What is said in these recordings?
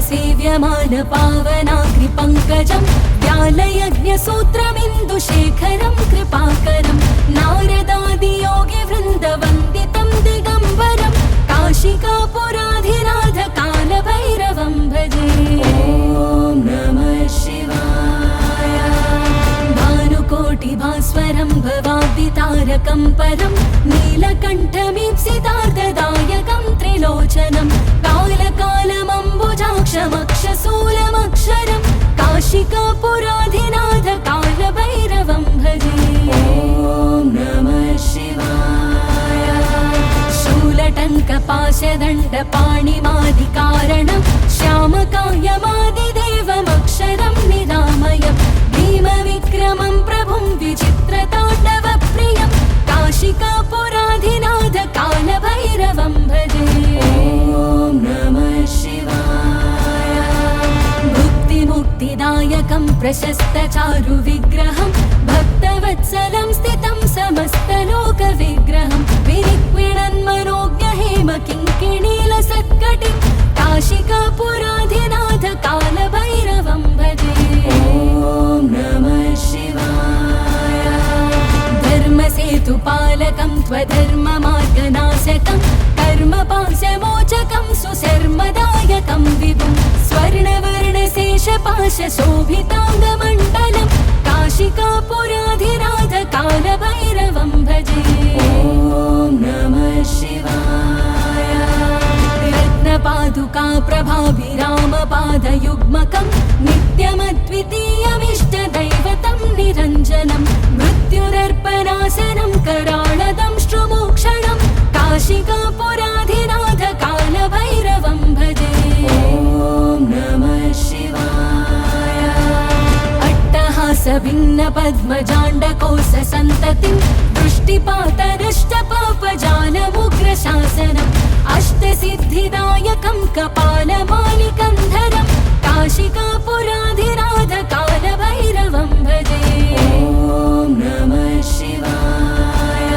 सेव्यमान पावनाग्निपङ्कजं व्यालयज्ञसूत्रमिन्दुशेखरं कृपाकरं नारदादियोगिवृन्दवन्दितं दिगम्बरं काशिकापुराधिनाथ कालभैरवं भजे। ॐ नमः शिवाय। भानुकोटिभास्वरं भवाब्दितारकं परं नीलकण्ठमीप्सितार्धदायकं त्रिलोचनं कालकालमम्बुजाक्षमक्षशूलमक्षरं काशिकापुराधिनाथ कालभैरवं भजे। ॐ नमः शिवाय। शूलटङ्कपाशदण्डपाणिमादिकारणं श्यामकायमादिदेवमक्षरं निरामयं भीमविक्रमं प्रभुं विचित्रताण्डवप्रियं काशिकापुराधिनाथ कालभैरवं भजे। ॐ नमः शिवाय। भुक्तिमुक्तिदायकं प्रशस्तचारुविग्रहं भक्तवत्सलं स्थितं समस्तलोकविग्रहं विनिक्विणन्मनोज्ञहेम किङ्किणीलसत्कटिं काशिकापुराधिनाथ कालभैरवं भजे। ॐ नमः शिवाय। धर्मसेतुपालकं त्वधर्ममार्गनाशकं कर्मपाशमोचकं सुशर्मदायकं विभुं स्वर्णवर्णशेषपाशशोभिताङ्गमण्डलं काशिकापुराधिनाथ कालभैरवं भजे। ॐ नमः शिवाय। रत्नपादुका प्रभाभिरामपादयुग्मकं नित्यमद्वितीयमिष्टदैवतं निरञ्जनं मृत्युदर्पणासनं कराळदंष्ट्रुमोक्षणं काशिकापुराधिनाथ कालभैरवं भजे। ॐ नमः शिवाय। अट्टहासभिन्नपद्मजाण्डकोशसन्ततिं दृष्टिपातनष्टपापजालमुग्रशासनम् अष्टसिद्धिदायकं कपालमालिकन्धरं काशिकापुराधिनाथ कालभैरवं भजे। ॐ नमः शिवाय।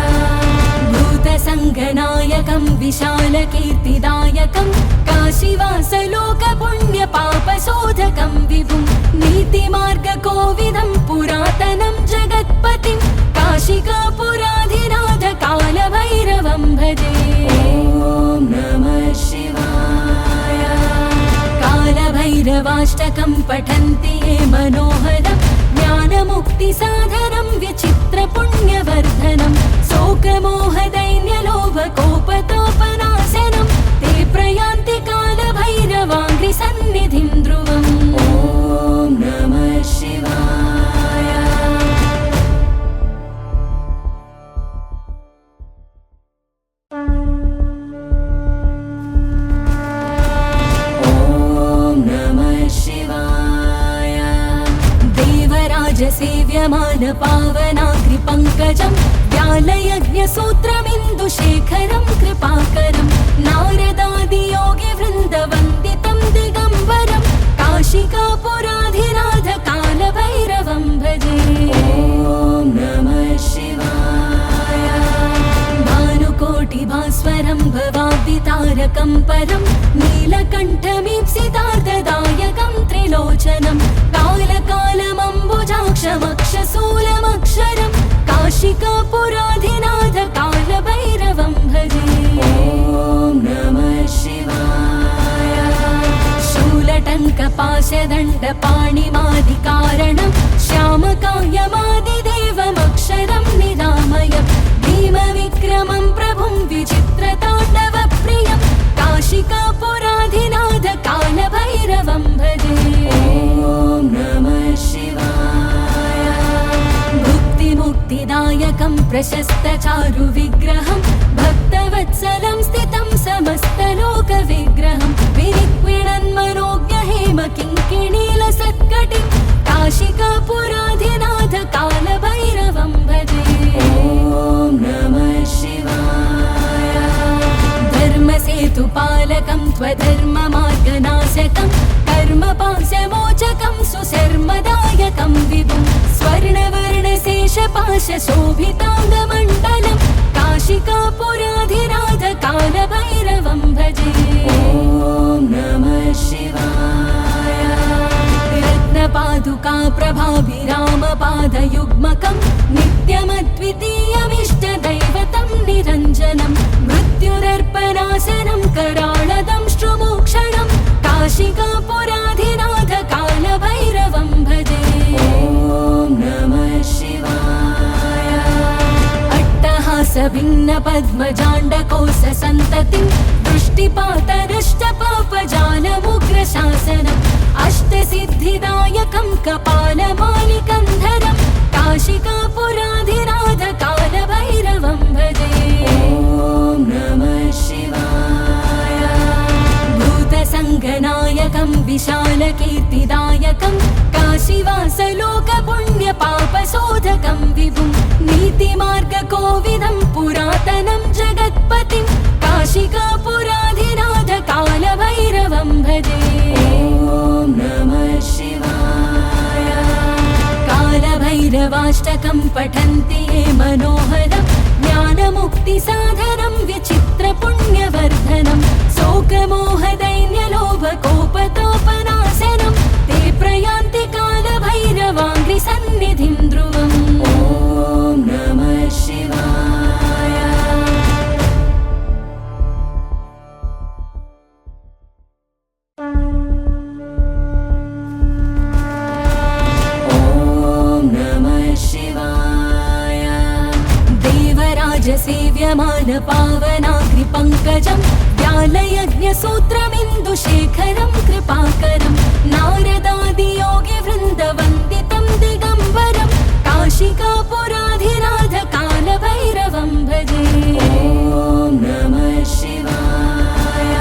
भूतसङ्गनायकं विशालकीर्तिदायकं काशीवासलोकपुण्यपापशोधकं विभुं नीतिमार्गकोविदं पुरातनं जगत्पतिं काशिकापुराधिनाथ कालभैरवं भजे। ॐ नमः शिवाय। कालभैरवाष्टकं पठन्ति ये मनोहरं ज्ञानमुक्तिसाधनं विचित्रपुण्यवर्धनं शोकमोहदैन्यलोभकोपतापनाशनं ते प्रयान्ति कालभैरवाङ्घ्रिसन्निधिं ध्रुवम्। ॐ नमः शिवाय। ॐ नमः शिवाय। देवराजसेव्यमान पावनाग्निपङ्कजं व्यालयज्ञसूत्रमिन्दुशेखरं कृपाकरं नारदादियोगिवृन्दवन्दितं दिगम्बरं काशिकापुराधिनाथ कालभैरवं भजे। ॐ नमः शिवाय। भानुकोटिभास्वरं भवाब्दितारकं परं नीलकण्ठमीप्सितार्धदायकं त्रिलोचनं कालकालमम्बुजाक्षमक्षशूलमक्षरं काशिकापुराधिनाथ कालभैरवं भजे। ॐ नमः शिवाय। शूलटङ्कपाशदण्डपाणिमादिकारणं श्यामकायमादिदेवमक्षरं निरामयं भीमविक्रमं प्रभुं विचित्रताण्डवप्रियं काशिकापुराधिनाथ कालभैरवं भजे। ॐ नमः शिवाय। भुक्तिमुक्तिदायकं प्रशस्तचारुविग्रहं भक्तवत्सलं स्थितं समस्तलोकविग्रहं विनिक्विणन्मनोज्ञहेम किङ्किणीलसत्कटिं काशिकापुराधिनाथ कालभैरवं भजे। ॐ नमः शिवाय। धर्मसेतुपालकं त्वधर्ममार्गनाशकं कर्मपाशमोचकं सुशर्मदायकं विभुं स्वर्णवर्णशेषपाशशोभिताङ्गमण्डलं काशि काशिकापुराधिनाथ कालभैरवं भजे। ॐ नमः शिवाय। रत्नपादुका प्रभाभिरामपादयुग्मकं नित्यमद्वितीयमिष्टदैवतं निरञ्जनं मृत्युरर्पणासनं कराळदं श्रुमोक्षणं काशिकापुराधिनाथ कालभैरवं भजे। ॐ नमः शिवाय। अट्टहासभिन्नपद्मजाण्डकोशसन्ततिं दृष्टिपातनष्टपापजालमुग्रशासनम् अष्टसिद्धिदायकं कपालमालिकन्धरं काशिकापुराधिनाथ कालभैरवं भजे। ॐ नमः शिवाय। भूतसङ्गनायकं विशालकीर्तिदायकं काशीवासलोकपुण्यपापशोधकं विभुं नीतिमार्गकोविदं पुरातनं जगत्पतिं काशिकापुराधिनाथ कालभैरवं भजे। ॐ नमः शिवाय। कालभैरवाष्टकं पठन्ति ये मनोहरं ज्ञानमुक्तिसाधनं विचित्रपुण्यवर्धनं शोकमोहदैन्यलोभकोपतापनाशनं ते प्रयान्ति कालभैरवाङ्घ्रिसन्निधिं ध्रुवम्। ॐ नमः शिवाय। ॐ नमः शिवाय। देवराजसेव्यमान पावनाग्निपङ्कजं व्यालयज्ञसूत्रमिन्दुशेखरं कृपाकरं नारदादियोगिवृन्दवन्दितं दिगम्बरं काशिकापुराधिनाथ कालभैरवं भजे। ॐ नमः शिवाय।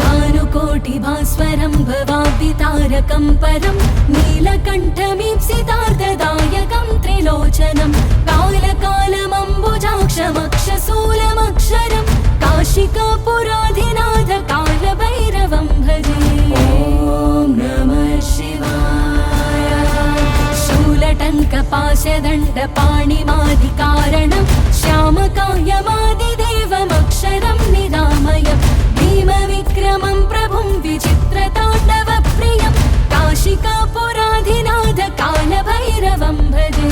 भानुकोटिभास्वरं भवाब्दितारकं परं नीलकण्ठमीप्सितार्थदायकं त्रिलोचनं कालकालमम्बुजाक्षमक्षशूलमक्षरं काशिकापुराधिनाथ कालभैरवं भजे। ॐ नमः शिवाय। शूलटङ्कपाशदण्डपाणिमादिकारणं श्यामकायमादिदेवमक्षरं निरामयं भीमविक्रमं प्रभुं विचित्रताण्डवप्रियं काशिकापुराधिनाथ कालभैरवं भजे।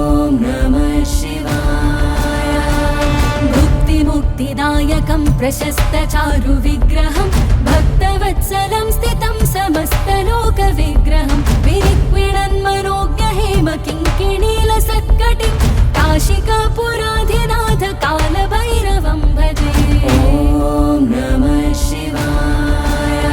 ॐ नमः शिवाय। मुक्तिदायकं प्रशस्तचारुविग्रहं भक्तवत्सलं स्थितं समस्तलोकविग्रहं विनिक्विणन्मनोज्ञहेमकिङ्किणीलसत्कटिं काशिकापुराधिनाथ कालभैरवं भजे। ॐ नमः शिवाय।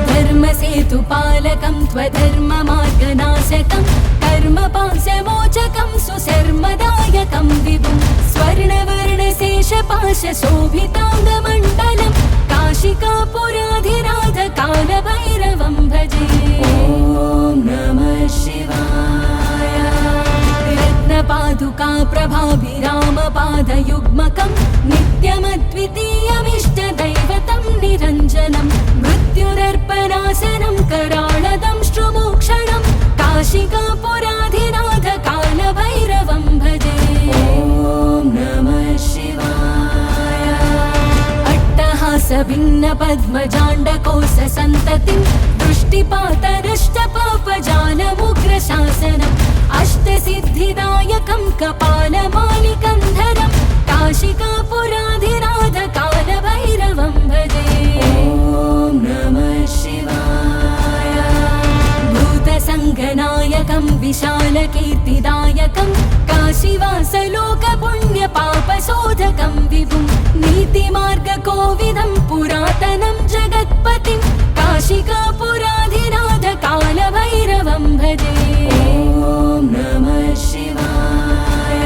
धर्मसेतुपालकं त्वधर्ममार्गनाशकं कर्मपाशमोचकं सुशर्मदायकं विभुं स्वर्णवर्णशेषपाशशोभिताङ्गमण्डलं काशिकापुराधिनाथ कालभैरवं भजे। ॐ नमः शिवाय। रत्नपादुका प्रभाभिरामपादयुग्मकं नित्यमद्वितीयमिष्टदैवतं निरञ्जनं मृत्युरर्पणासनं कराळदं श्रुमोक्षणं काशिकापुराधिनाथ कालभैरवं भजे। ॐ नमः शिवाय। अट्टहासभिन्नपद्मजाण्डकोशसन्ततिं दृष्टिपातनष्टपापजालमुग्रशासनम् अष्टसिद्धिदायकं कपालमालिकन्धरं काशिकापुराधिनाथ कालभैरवं भजे। ॐ नमः शिवाय। भूतसङ्गनायकं विशालकीर्तिदायकं काशीवासलोकपुण्यपापशोधकं विभुं नीतिमार्गकोविदं पुरातनं जगत्पतिं काशिकापुराधिनाथ कालभैरवं भजे। ॐ नमः शिवाय।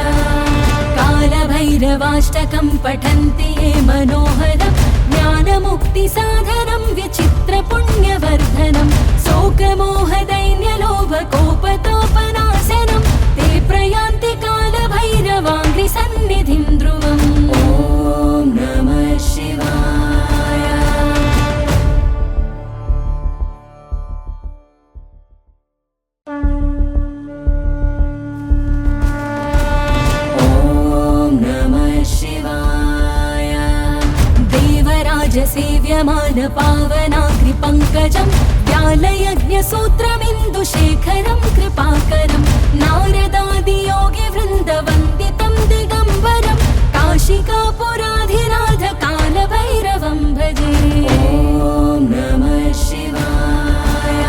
कालभैरवाष्टकं पठन्ति ये मनोहरं ज्ञानमुक्तिसाधनं विचित्रपुण्यवर्धनं शोकमोहदैन्यलोभकोपतापनाशनं ते प्रयान्ति कालभैरवाङ्घ्रिसन्निधिं ध्रुवम्। ॐ नमः शिवाय। ॐ नमः सेव्यमान पावनाग्रिपङ्कजं व्यालयज्ञसूत्रमिन्दुशेखरं कृपाकरं नारदादियोगिवृन्दवन्दितं दिगम्बरं काशिकापुराधिनाथ कालभैरवं भजे। ॐ नमः शिवाय।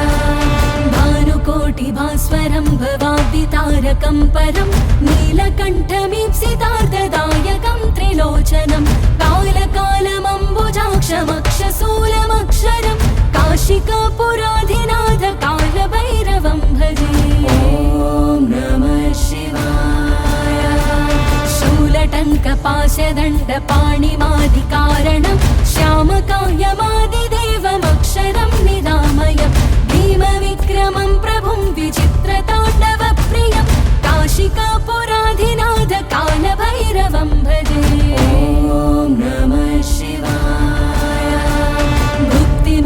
भानुकोटिभास्वरं भवाब्दितारकं परं नीलकण्ठमीप्सितार्धदायकं त्रिलोचनं कालकालमम्बुजाक्षमक्षशूलमक्षरं काशिकापुराधिनाथ कालभैरवं भजे। ॐ नमः शिवाय। शूलटङ्कपाशदण्डपाणिमादिकारणं श्यामकायमादिदेवमक्षरं निरामयं भीमविक्रमं प्रभुं विचित्रताण्डवप्रियं काशिकापुराधिनाथ कालभैरवं भजे। ॐ नमः शिवाय।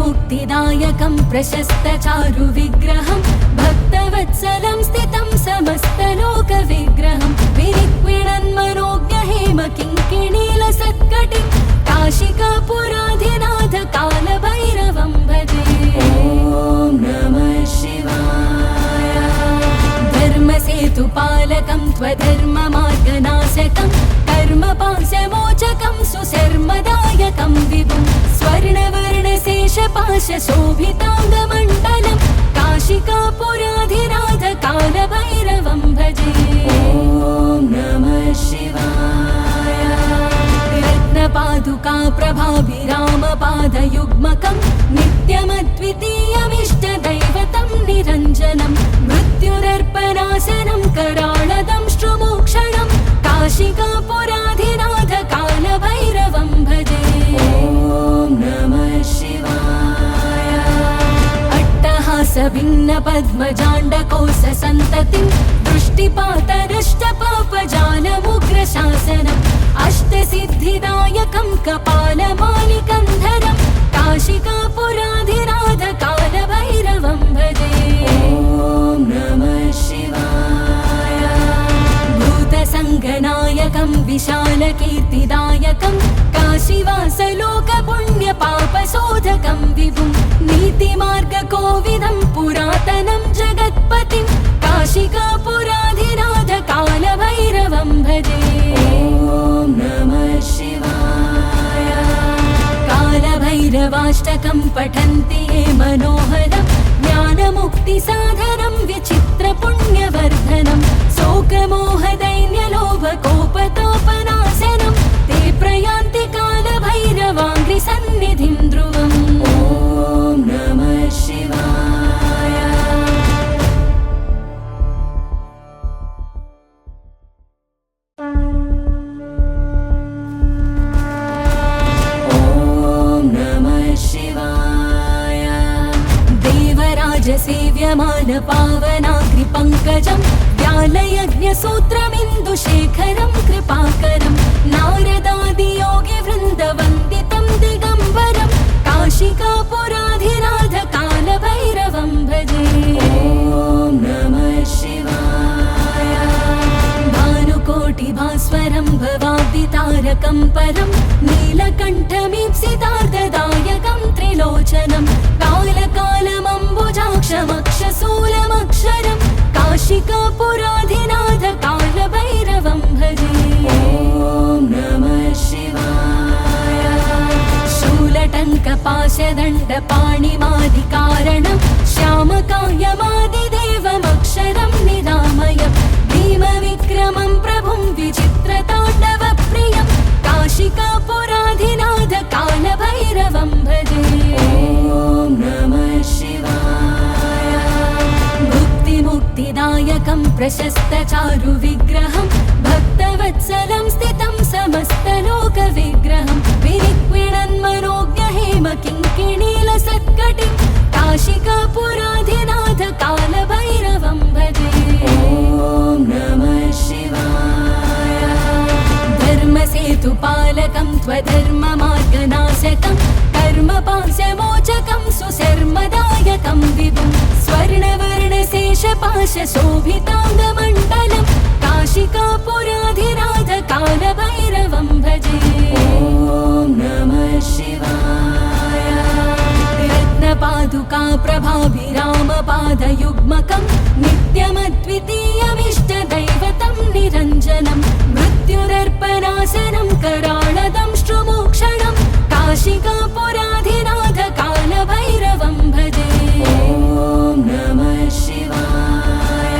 मुक्तिदायकं प्रशस्तचारुविग्रहं भक्तवत्सलं स्थितं समस्तलोकविग्रहं विनिक्विणन्मनोज्ञहेम किङ्किणीलसत्कटिं काशिकापुराधिनाथ कालभैरवं भजे। ॐ नमः शिवाय। धर्मसेतुपालकं त्वधर्ममार्गनाशकं कर्मपाशमोचकं सुशर्मदायकं विभुं स्वर्णवर्णशेषपाशशोभिताङ्गमण्डलं काशिकापुराधिनाथ कालभैरवं भजे। ॐ नमः शिवाय। रत्नपादुका प्रभाभिरामपादयुग्मकं नित्यमद्वितीयमिष्टदैवतं निरञ्जनं मृत्युदर्पणाशनं कराळदंष्ट्रुमोक्षणं काशिकापुराधिनाथ कालभैरवं भजे। ॐ नमः शिवाय। अट्टहासभिन्नपद्मजाण्डकोशसन्ततिं दृष्टिपातनष्टपापजालमुग्रशासनम् अष्टसिद्धिदायकं कपालमालिकन्धरं काशिकापुराधिनाथ कालभैरवं भजे। ॐ नमः शिवाय। भूतसङ्गनायकं विशालकीर्तिदायकं काशीवासलोकपुण्यपापशोधकं विभुं नीतिमार्गकोविदं पुरातनं जगत्पतिं काशिकापुराधिनाथ कालभैरवं भजे। ॐ नमः शिवाय। कालभैरवाष्टकं पठन्ति ये मनोहरं ज्ञानमुक्तिसाधनं विचित्रपुण्यवर्धनं शोकमोहदैन्यलोभकोपतापनाशनं ते प्रयान्ति कालभैरवाङ्घ्रिसन्निधिं ध्रुवम्। ॐ नमः शिवाय। ॐ नमः शिवाय। देवराजसेव्यमान पावनाग्रिपङ्कजं व्यालयज्ञसूत्रमिन्दुशेखरं कृपाकरं नारदादियोगिवृन्दवन्दितं दिगम्बरं काशिकापुराधिनाथ कालभैरवं भजे। ॐ नमः शिवाय। भानुकोटिभास्वरं भवाब्दितारकं परं नीलकण्ठमीप्सितार्धदायकं त्रिलोचनं कालकालमम्बुजाक्षमक्षशूलमक्षरं काशिकापुराधिनाथ कालभैरवं भजे। ॐ नमः शिवाय। शूलटङ्कपाशदण्डपाणिमादिकारणं श्यामकायमादिदेवमक्षरं निरामयं भीमविक्रमं प्रभुं विचित्रताण्डवप्रियं काशिकापुराधिनाथ कालभैरवं भजे। ॐ नमः शिवाय। मुक्तिदायकं प्रशस्तचारुविग्रहं भक्तवत्सलं स्थितं समस्तलोकविग्रहं विनिक्विणन्मनोज्ञहेम किङ्किणीलसत्कटिं काशिकापुराधिनाथ कालभैरवं भजे। ॐ नमः शिवाय। धर्मसेतुपालकं त्वधर्ममार्गनाशकं कर्मपाशमोचकं सुशर्मदायकं विभुं स्वर्णवर्णशेषपाशशोभिताङ्गमण्डलं काशिकापुराधिनाथ कालभैरवं भजे। ॐ नमः शिवाय। रत्नपादुका प्रभाभिरामपादयुग्मकं नित्यमद्वितीयमिष्टदैवतं निरञ्जनं मृत्युरर्पणासनं कराळदं श्रुमोक्षणं काशिकापुराधिनाथ कालभैरवं भजे। ॐ नमः शिवाय।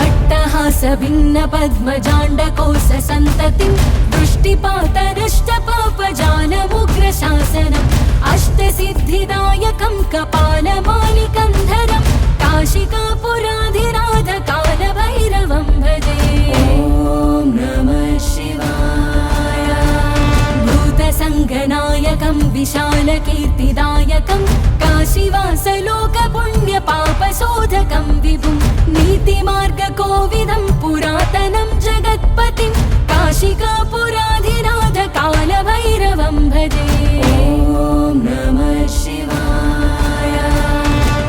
अट्टहासभिन्न पद्मजाण्डकोश सन्ततिं दृष्टिपातनष्टपापजालमुग्रशासनम् अष्टसिद्धिदायकं कपालमालिकन्धरं काशिकापुराधिनाथ कालभैरवं भजे। ॐ नमः शिवाय। भूतसङ्गनायकं विशालकीर्तिदायकं काशीवासलोकपुण्यपापशोधकं विभुं नीतिमार्गकोविदं पुरातनं जगत्पतिं काशिकापुराधिनाथ कालभैरवं भजे। ॐ नमः शिवाय।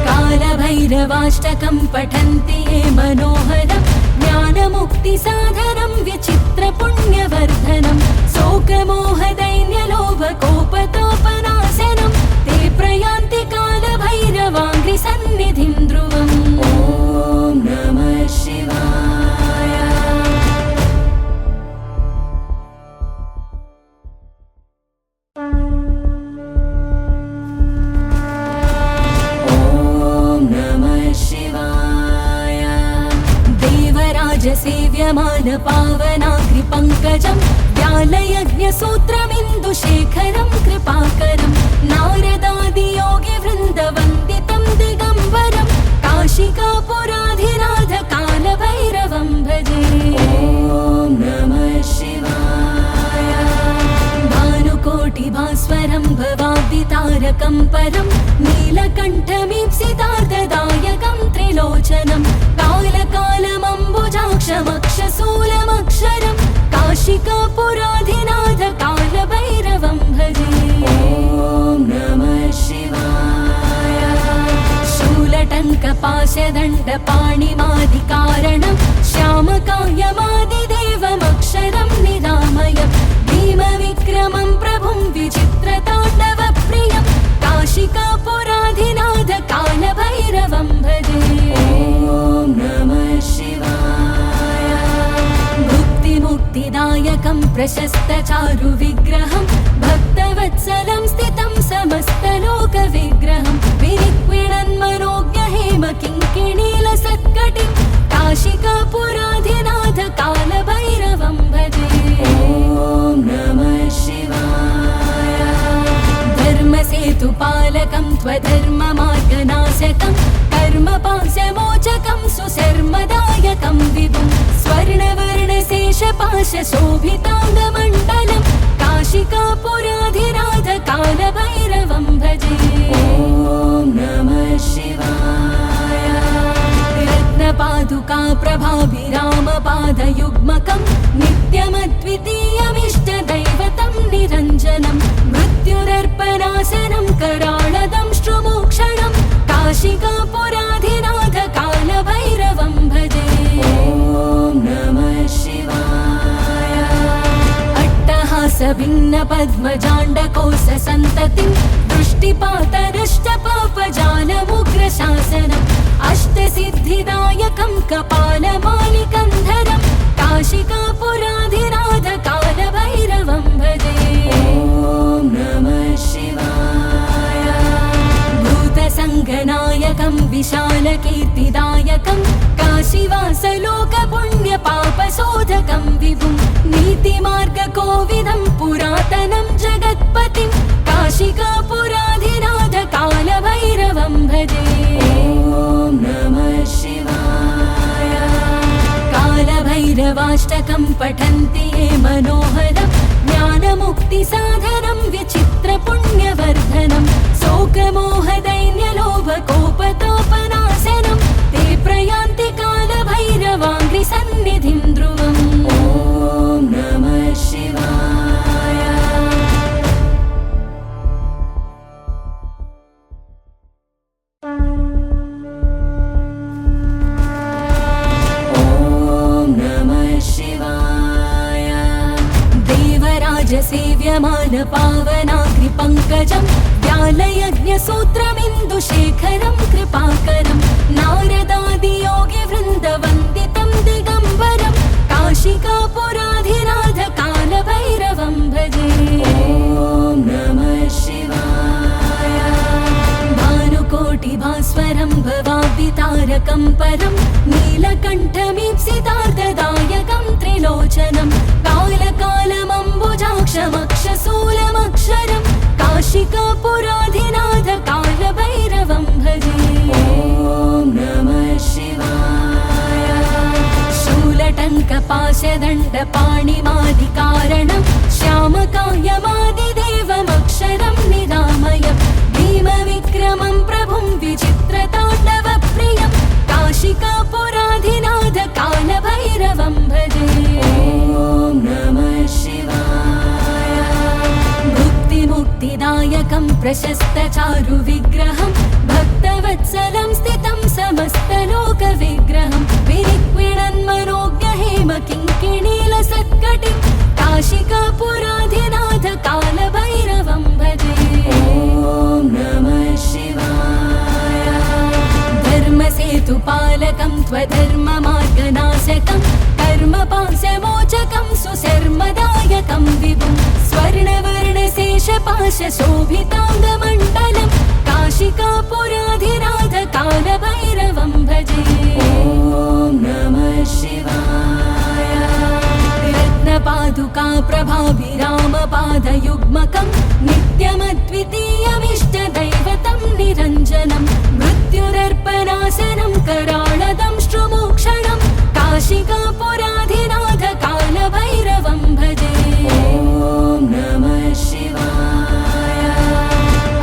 कालभैरवाष्टकं पठन्ति ये मनोहरं ज्ञानमुक्तिसाधनं विचित्रपुण्यवर्धनं शोकमोहदैन्यलोभकोपतापनाशनं ते प्रयान्ति कालभैरवाङ्घ्रिसन्निधिं ध्रुवम्। ॐ नमः शिवाय। सेव्यमान पावनाग्रिपङ्कजं व्यालयज्ञसूत्रमिन्दुशेखरं कृपाकरं नारदादियोगिवृन्दवन्दितं दिगम्बरं काशिकापुराधिनाथ कालभैरवं भजे। ॐ नमः शिवाय। भानुकोटिभास्वरं भवाब्दितारकं परं नीलकण्ठमीप्सितार्थदायकं त्रिलोचनं कालकालमम्बुजाक्षमक्षशूलमक्षरं काशिकापुराधिनाथ कालभैरवं भजे। ॐ नमः शिवाय। शूलटङ्कपाशदण्डपाणिमादिकारणं श्यामकायमादिदेवमक्षरं निरामयं भीमविक्रमं प्रभुं विचित्रताण्डवप्रियं काशिकापुराधिनाथ कालभैरवं भजे। ॐ नमः शिवाय। मुक्तिदायकं प्रशस्तचारुविग्रहं भक्तवत्सलं स्थितं समस्तलोकविग्रहं विनिक्विणन्मनोज्ञहेमकिङ्किणीलसत्कटिं काशिकापुराधिनाथ कालभैरवं भजे। ॐ नमः शिवाय। धर्मसेतुपालकं त्वधर्ममार्गनाशकं कर्मपाशमोचकं सुशर्मदायकं विभुं स्वर्णवर्णशेषपाशशोभिताङ्गमण्डलं काशिकापुराधिनाथ कालभैरवं भजे। ॐ नमः शिवाय। रत्नपादुका प्रभाभिरामपादयुग्मकं नित्यमद्वितीयमिष्टदैवतं निरञ्जनं मृत्युरर्पणासनं कराळदं श्रुमोक्षणं काशिकापुराधिनाथ कालभैरवं भजे। ॐ नमः शिवाय। अट्टहासभिन्न पद्मजाण्डकोश सन्ततिं दृष्टिपातनष्टपापजालमुग्रशासनम् अष्टसिद्धिदायकं कपालमालिकन्धरं काशिकापुराधिनाथ कालभैरवं भजे। ॐ नमः शिवाय। भूतसङ्गनायकं विशालकीर्तिदायकं काशीवासलोकपुण्यपापशोधकं विभुं नीतिमार्गकोविदं पुरातनं जगत्पतिं काशिकापुराधिनाथ कालभैरवं भजे। ॐ नमः शिवाय। कालभैरवाष्टकं पठन्ति ये मनोहरं ज्ञानमुक्तिसाधनं विचित्रपुण्यवर्धनं शोकमोहदैन्यलोभकोपतापनाशनं ते प्रयान्ति कालभैरवाङ्घ्रिसन्निधिं ध्रुवम्। ॐ नमः शिवाय। सेव्यमान पावनाग्रिपङ्कजं व्यालयज्ञसूत्रमिन्दुशेखरं कृपाकरं नारदादियोगिवृन्दवन्दितं दिगम्बरं काशिकापुराधिनाथ कालभैरवं भजे। ॐ नमः शिवाय। भानुकोटिभास्वरं भवाब्दितारकं परं नीलकण्ठमीप्सितार्धदायकं त्रिलोचनं कालकालमम्बुजाक्षमक्षशूलमक्षरं काशिकापुराधिनाथ कालभैरवं भजे। ॐ नमः शिवाय। शूलटङ्कपाशदण्डपाणिमादिकारणं श्यामकायमादिदेवमक्षरं निरामयं भीमविक्रमं प्रभुं विचित्रताण्डवप्रियं काशिकापुराधिनाथ कालभैरवं भजे। ॐ नमः शिवाय। मुक्तिदायकं प्रशस्तचारुविग्रहं भक्तवत्सलं स्थितं समस्तलोकविग्रहं विनिक्विणन्मनोज्ञहेम किङ्किणीलसत्कटिं काशिकापुराधिनाथ कालभैरवं भजे। ॐ नमः शिवाय। धर्मसेतुपालकं त्वधर्ममार्गनाशकं कर्मपाशमोचकं सुशर्मदायकं विभुं स्वर्णवर्णशेषपाशशोभिताङ्गमण्डलं काशिकापुराधिनाथ कालभैरवं भजे। ॐ नमः शिवाय। रत्नपादुका प्रभाभिरामपादयुग्मकं नित्यमद्वितीयमिष्टदैवतं निरञ्जनं मृत्युरर्पणासनं कराळदंष्ट्रुमोक्षणं काशिकापुराधिनाथ कालभैरवं भजे। ॐ नमः शिवाय।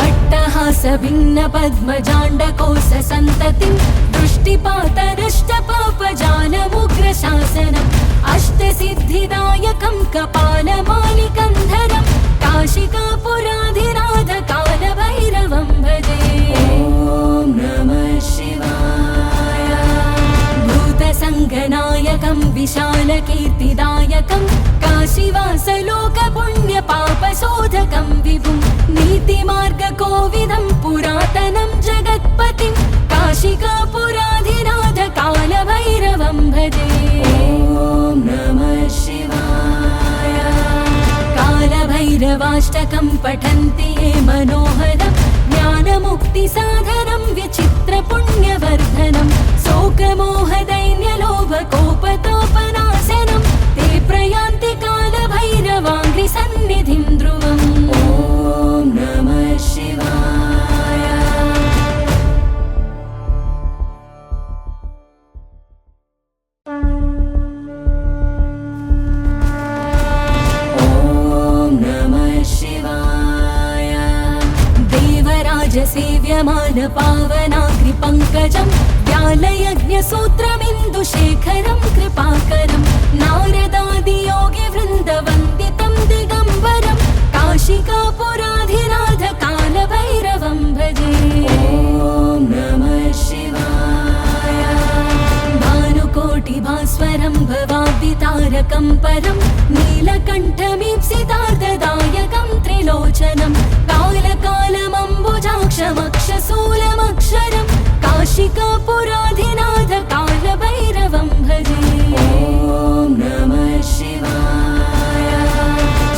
अट्टहासभिन्नपद्मजाण्डकोशसन्ततिं दृष्टिपातनष्टपापजालमुग्रशासनम् अष्टसिद्धिदायकं कपालमालिकन्धरं काशिकापुराधिनाथ कालभैरवं भजे। ॐ नमः शिवाय। भूतसङ्गनायकं विशालकीर्तिदायकं काशीवासलोकपुण्यपापशोधकं विभुं नीतिमार्गकोविदं पुरातनं जगत्पतिं काशिकापुराधिनाथ कालभैरवं भजे। ॐ नमः शिवाय। कालभैरवाष्टकं पठन्ति ये मनोहरं ज्ञानमुक्तिसाधनं विचित्रपुण्यवर्धनं शोकमोहदैन्यलोभकोपतापनाशनं ते प्रयान्ति कालभैरवाङ्घ्रिसन्निधिं ध्रुवम्। ॐ नमः शिवाय। ॐ नमः शिवाय। देवराजसेव्यमान पावनाग्रिपङ्कजं व्यालयज्ञसूत्रमिन्दुशेखरं कृपाकरं नारदादियोगिवृन्दवन्दितं दिगम्बरं काशिकापुराधिनाथ कालभैरवं भजे। ॐ नमः शिवाय। भानुकोटिभास्वरं भवाब्दितारकं परं नीलकण्ठमीप्सितार्धदायकं त्रिलोचनं कालकालमम्बुजाक्षमक्षशूलमक्षरं काशिकापुराधिनाथ कालभैरवं भजे। ॐ नमः शिवाय।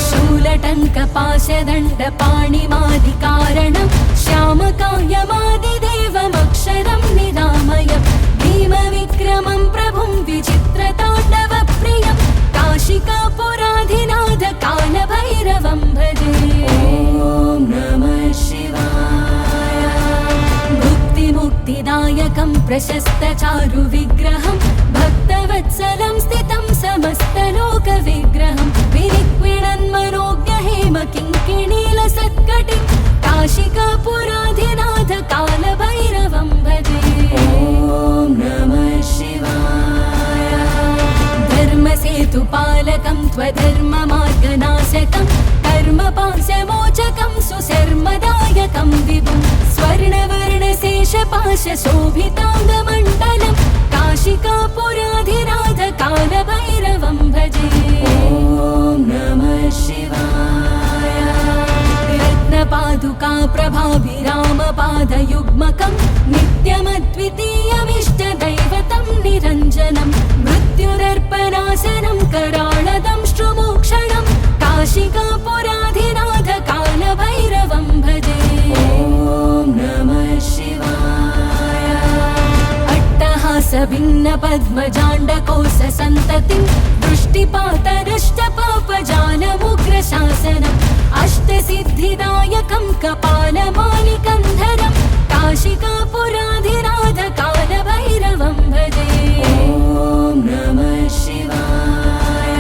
शूलटङ्कपाशदण्डपाणिमादिकारणं श्यामकायमादिदेवमक्षरं निरामयं भीमविक्रमं प्रभुं विचित्रताण्डवप्रियं काशिकापुराधिनाथ कालभैरवं भजे। ॐ नमः शिवाय। मुक्तिदायकं प्रशस्तचारुविग्रहं भक्तवत्सलं स्थितं समस्तलोकविग्रहं विनिक्विणन्मनोज्ञहेम किङ्किणीलसत्कटिं काशिकापुराधिनाथ कालभैरवं भजे। ॐ नमः शिवाय। धर्मसेतुपालकं त्वधर्ममार्गनाशकं कर्मपाशमोचकं सुशर्मदायकं विभुं स्वर्णवर्णशेषपाशशोभिताङ्गमण्डलं काशिकापुराधिनाथ कालभैरवं भजे। ॐ नमः शिवाय। रत्नपादुका प्रभाभिरामपादयुग्मकं नित्यमद्वितीयमिष्टदैवतं निरञ्जनं मृत्युरर्पणासनं कराळदं श्रुमोक्षणं काशिकापुराधिनाथ कालभैरवं भजे। ॐ नमः शिवाय। अट्टहासभिन्न पद्मजाण्डकोश सन्ततिं दृष्टिपातरष्टपापजालमुग्रशासनम् अष्टसिद्धिदायकं कपालमालिकन्धरं काशिकापुराधिनाथ कालभैरवं भजे। ॐ नमः शिवाय।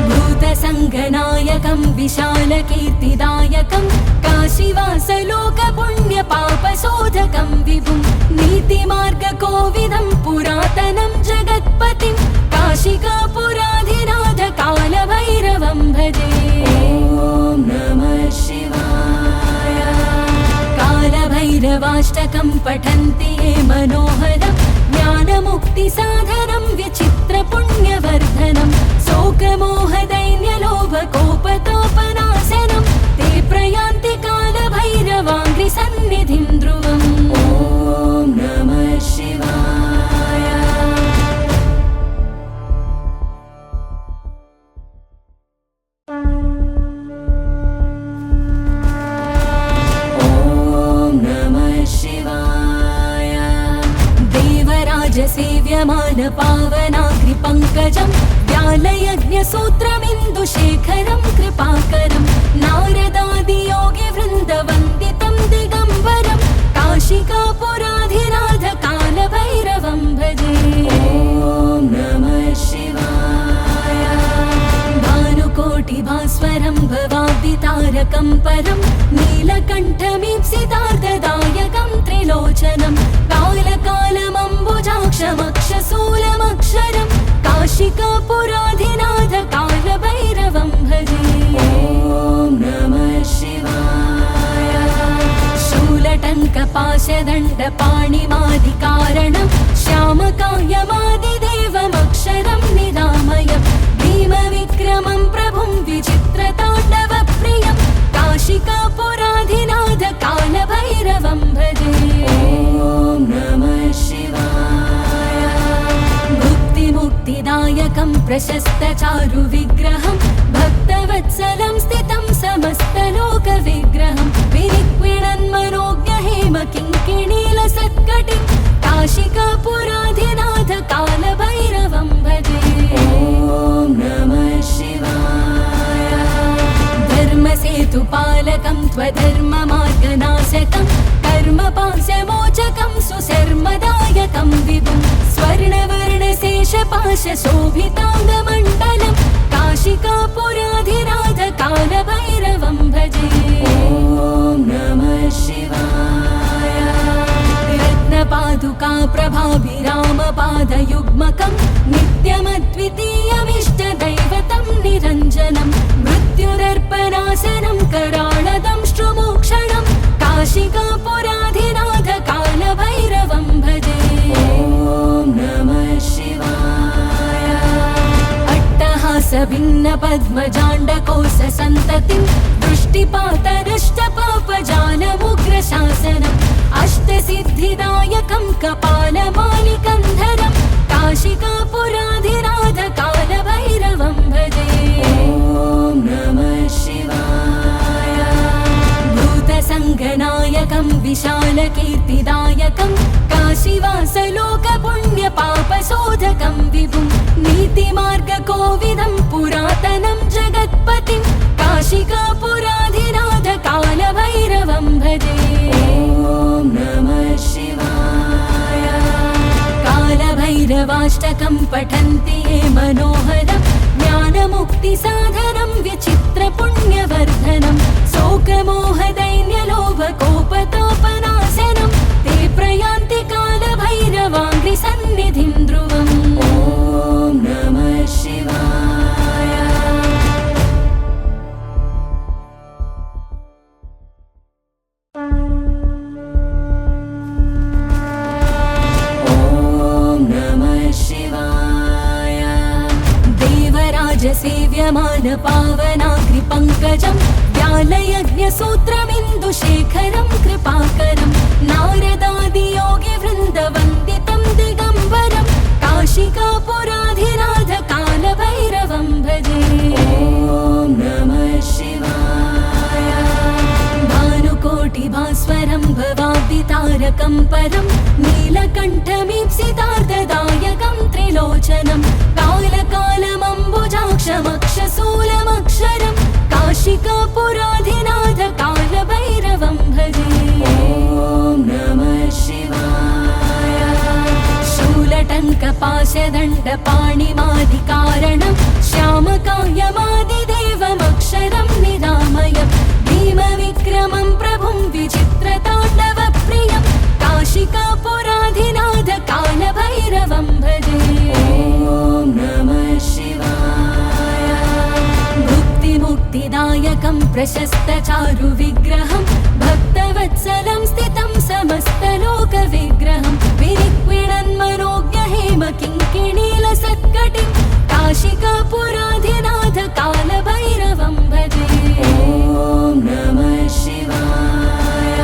भूतसङ्गनायकं विशालकीर्तिदायकं काशीवासलोकपुण्यपापशोधकं विभुं नीतिमार्गकोविदं पुरातनं जगत्पतिं काशिकापुराधिनाथ कालभैरवं भजे। ॐ नमः शिवाय। कालभैरवाष्टकं पठन्ति ये मनोहरं ज्ञानमुक्तिसाधनं विचित्रपुण्यवर्धनं शोकमोहदैन्यलोभकोपतापनाशनं ते प्रयान्ति कालभैरवाङ्घ्रिसन्निधिं ध्रुवम्। ॐ नमः शिवाय। सेव्यमान पावनाग्रिपङ्कजं व्यालयज्ञसूत्रमिन्दुशेखरं कृपाकरं नारदादियोगिवृन्दवन्दितं दिगम्बरं काशिकापुराधिनाथ कालभैरवं भजे। ॐ नमः शिवाय। भानुकोटिभास्वरं भवाब्दितारकं परं नीलकण्ठमीप्सितार्थदायकं त्रिलोचनं कालकालमम्बुजाक्षमक्षशूलमक्षरं काशिकापुराधिनाथ कालभैरवं भजे। ॐ नमः शिवाय। शूलटङ्कपाशदण्डपाणिमादिकारणं श्यामकायमादिदेवमक्षरं निरामयं भीमविक्रमं प्रभुं विचित्रताण्डवप्रियं काशिकापुराधिनाथ कालभैरवं भजे। ॐ नमः शिवाय। मुक्तिदायकं प्रशस्तचारुविग्रहं भक्तवत्सलं स्थितं समस्तलोकविग्रहं विनिक्विणन्मनोज्ञहेमकिङ्किणीलसत्कटिं काशिकापुराधिनाथ कालभैरवं भजे। ॐ नमः शिवाय। धर्मसेतुपालकं त्वधर्ममार्गनाशकं कर्मपाशमोचकं सुशर्मदायकं विभुं स्वर्णवर्णशेषपाशशोभिताङ्गमण्डलं काशिकापुराधिनाथ कालभैरवं भजे। ॐ नमः शिवाय। रत्नपादुका प्रभाभिरामपादयुग्मकं नित्यमद्वितीयमिष्टदैवतं निरञ्जनं मृत्युरर्पणासनं कराळदं श्रुमोक्षणं काशिकापुराधिनाथ कालभैरवं भजे। ॐ नमः शिवाय। अट्टहासभिन्न पद्मजाण्डकोश सन्ततिं दृष्टिपातरष्टपापजालमुग्रशासनम् अष्टसिद्धिदायकं कपालमालिकन्धरं काशिकापुराधिनाथ कालभैरवं भजे। ॐ नमः शिवाय। भूतसङ्गनायकं विशालकीर्तिदायकं काशीवासलोकपुण्यपापशोधकं विभुं नीतिमार्गकोविदं पुरातनं जगत्पतिं काशिकापुराधिनाथ कालभैरवं भजे। ॐ नमः शिवाय। कालभैरवाष्टकं पठन्ति ये मनोहरं ज्ञानमुक्तिसाधनं विचित्रपुण्यवर्धनं शोकमोहदैन्यलोभकोपतापनाशनं ते प्रयान्ति कालभैरवाङ्घ्रिसन्निधिं ध्रुवम्। ॐ नमः शिवाय। ॐ नमः शिवाय। देवराजसेव्यमान पावनाग्रिपङ्कजं व्यालयज्ञसूत्रमिन्दुशेखरं कृपाकरं नारदादियोगिवृन्दवन्दितं दिगम्बरं काशिकापुराधिनाथ कालभैरवं भजे। ॐ नमः शिवाय। भानुकोटिभास्वरं भवाब्दितारकं परं नीलकण्ठमीप्सितार्धदायकं त्रिलोचनं कालकालमम्बुजाक्षमक्षशूलमक्षरं काशिकापुराधिनाथ कालभैरवं भजे। ॐ नमः शिवाय। शूलटङ्कपाशदण्डपाणिमादिकारणं श्यामकायमादिदेवमक्षरं निरामयं भीमविक्रमं प्रभुं विचित्रताण्डवप्रियं काशिकापुराधिनाथ कालभैरवं भजे। ॐ नमः शिवाय। मुक्तिदायकं प्रशस्तचारुविग्रहं भक्तवत्सलं स्थितं समस्तलोकविग्रहं विनिक्विणन्मनोज्ञहेम किङ्किणीलसत्कटिं काशिकापुराधिनाथ कालभैरवं भजे। ॐ नमः शिवाय।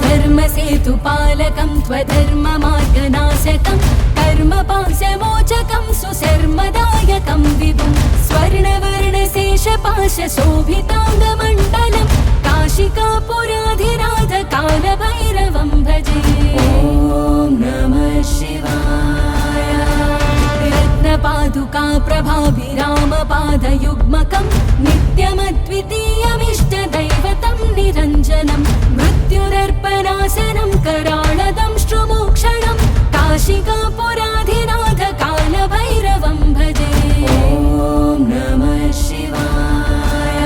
धर्मसेतुपालकं त्वधर्ममार्गनाशकं कर्मपाशमोचकं सुशर्मदायकं विभुं स्वर्णवर्णशेषपाशशोभिताङ्गमण्डलं काशिकापुराधिनाथ कालभैरवं भजे। ॐ नमः शिवाय। रत्नपादुका प्रभाभिरामपादयुग्मकं नित्यमद्वितीयमिष्टदैवतं निरञ्जनं मृत्युदर्पणासनं कराळदंष्ट्रुमोक्षणं काशिकापुराधिनाथ कालभैरवं भजे। ॐ नमः शिवाय।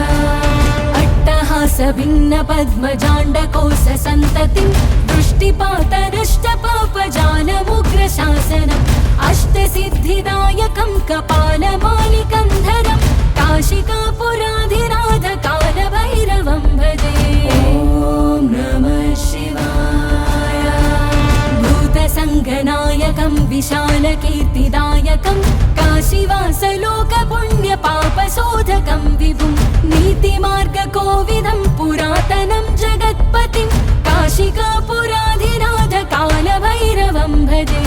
अट्टहासभिन्नपद्मजाण्डकोशसन्ततिं दृष्टिपातनष्टपापजालमुग्रशासनम् अष्टसिद्धिदायकं कपालमालिकन्धरं काशिकापुराधिनाथ कालभैरवं भजे। ॐ नमः शिवाय। भूतसङ्गनायकं विशालकीर्तिदायकं काशीवासलोकपुण्यपापशोधकं विभुं नीतिमार्गकोविदं पुरातनं जगत्पतिं काशिकापुराधिनाथ कालभैरवं भजे।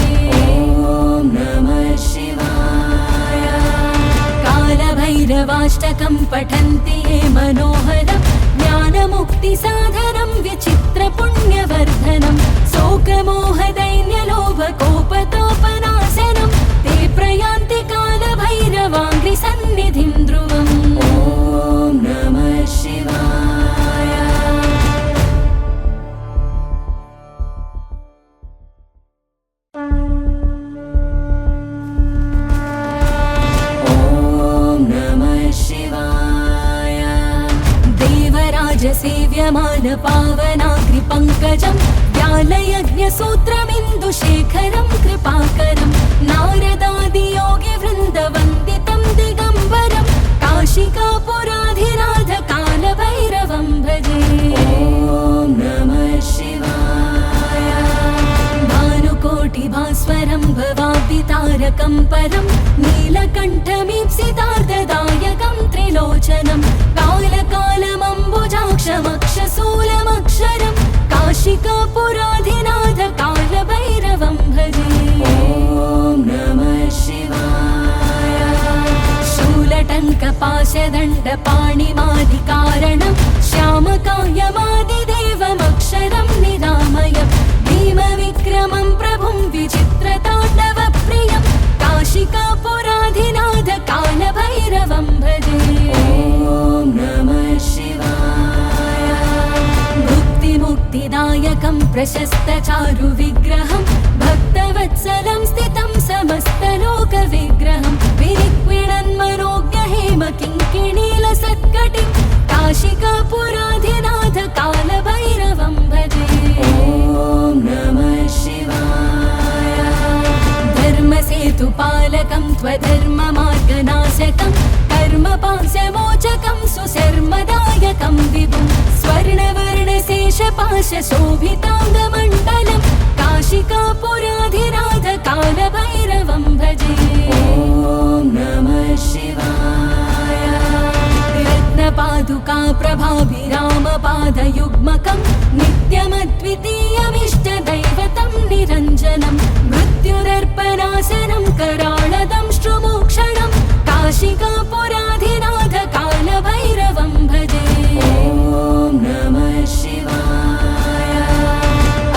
ॐ नमः शिवाय। कालभैरवाष्टकं पठन्ति ये मनोहरं ज्ञानमुक्तिसाधनं विचित्रपुण्यवर्धनं शोकमोहदैन्यलोभकोपतापनाशनं ते प्रयान्ति कालभैरवाङ्घ्रिसन्निधिं ध्रुवम्। ॐ नमः शिवाय। ॐ नमः शिवाय। देवराजसेव्यमान पावनाग्रिपङ्कजं व्यालयज्ञसूत्रमिन्दुशेखरं कृपाकरं नारदादियोगिवृन्दवन्दितं दिगम्बरं काशिकापुराधिनाथ कालभैरवं भजे। ॐ नमः शिवाय। भानुकोटिभास्वरं भवाब्दितारकं परं नीलकण्ठमीप्सितार्धदायकं त्रिलोचनं कालकालमम्बुजाक्षमक्षशूलमक्षरं काशिकापुराधिनाथ कालभैरवं भजे। ॐ नमः शिवाय। शूलटङ्कपाशदण्डपाणिमादिकारणं श्यामकायमादिदेवमक्षरं निरामयं भीमविक्रमं प्रभुं विचित्रताण्डवप्रियं काशिकापुराधिनाथ कालभैरवं भजे। ॐ नमः शिवाय। मुक्तिदायकं प्रशस्तचारुविग्रहं भक्तवत्सलं स्थितं समस्तलोकविग्रहं विनिक्विणन्मनोज्ञहेम किङ्किणीलसत्कटिं काशिकापुराधिनाथ कालभैरवं भजे। ॐ नमः शिवाय। धर्मसेतुपालकं त्वधर्ममार्गनाशकं कर्मपाशमोचकं सुशर्मदायकं विभुं स्वर्णवर्णशेषपाशशोभिताङ्गमण्डलं काशिकापुराधिनाथ कालभैरवं भजे। ॐ नमः शिवाय। प्रभाभिरामपादयुग्मकं नित्यमद्वितीयमिष्टदैवतं निरञ्जनं मृत्युरर्पणासनं कराळदं श्रुमोक्षणं काशिकापुराधिनाथ कालभैरवं भजे। ॐ नमः शिवाय।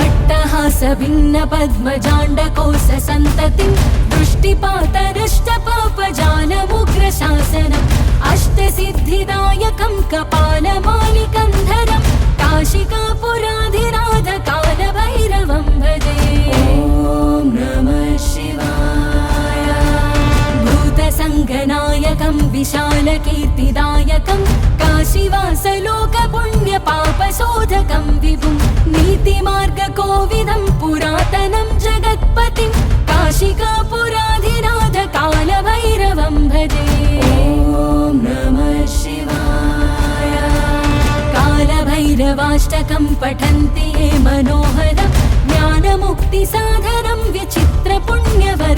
अट्टहासभिन्न पद्मजाण्डकोश सन्ततिं दृष्टिपातरष्टपापजालमुग्रशासनम् अष्टसिद्धिदायकं कपालमालिकन्धरं काशिकापुराधिनाथ कालभैरवं भजे। ॐ नमः शिवाय। भूतसङ्गनायकं विशालकीर्तिदायकं काशीवासलोकपुण्यपापशोधकं विभुं नीतिमार्गकोविदं पुरातनं जगत्पतिं काशिकापुराधिनाथ कालभैरवं भजे। ॐ नमः शिवाय। कालभैरवाष्टकं पठन्ति ये मनोहरं ज्ञानमुक्तिसाधनं विचित्रपुण्यवर्धनम्